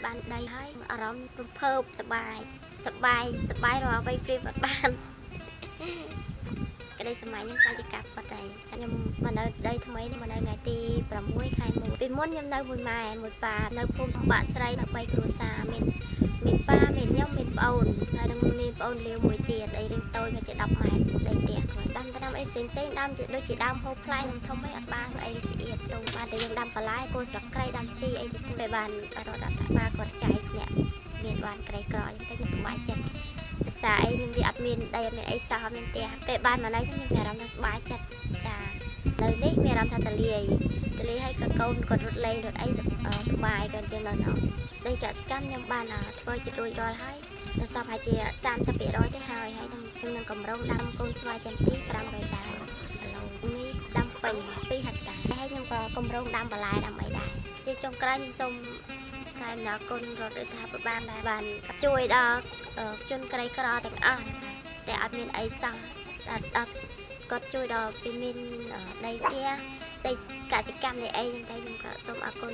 ban đầy hayអារម្មណ៍រំភើបសប្បាយរកអ្វីព្រៀបអត់បានក្តីសម័យខ្ញុំខ្លាចជាកាប់បាត់ហើយខ្ញុំមកនៅដីថ្មីនេះមកនៅថ្ងៃទី6 ខែ 1 ពីមុនខ្ញុំនៅមួយម៉ែមួយប៉ានៅភូមិបាក់ស្រីនៅ3គ្រួសារមានប៉ាមានខ្ញុំមានប្អូនហើយនឹងមានប្អូនលាវមួយទៀតអីរឿងតូចក៏ជា10 ម៉ែត្រដីផ្ទះគាត់ដាំតាមអីផ្សេងដើមដូចជាដើមហូបផ្លែធំៗអីអត់បានអីវាជាអៀតទុំបានតែយើងដាំបន្លែគោស្លឹកគ្រៃដាំជីអីទៅពេលបានរដ្ឋាភិបាលគាត់ចែកអ្នកមានបានក្រីក្រអញ្ចឹងខ្ញុំសប្បាយចិត្តភាសាអីខ្ញុំវាអត់មានដីអត់មានអីសោះអត់មានផ្ទះពេលបានមកនៅខ្ញុំមានអារម្មណ៍ថាសប្បាយចិត្តចានៅនេះមានអារម្មណ៍ថាតលាយហើយកកូនគាត់រត់លេងរត់អីសប្បាយគាត់ជាងនៅនោះដីកសិកម្មខ្ញុំបានធ្វើជារួចរាល់ហើយដល់សពហើយជា30%ទៅហើយខ្ញុំនឹងកម្រងដាំកូនស្វាយចន្ទី500ដើមឥឡូវនេះដាំពេញ2 ហិកតាហើយខ្ញុំក៏កម្រងដាំបន្លែដាំអីដែរជាចុងក្រោយខ្ញុំសូមថ្លែងអំណរគុណរដ្ឋាភិបាលដែលបានជួយដល់ជនក្រីក្រទាំងអស់តែអត់មានអីសោះដល់គាត់ជួយដល់ពីមានដីផ្ទះដីកសិកម្មនៃអីចឹងតែខ្ញុំក៏សូមអរគុណ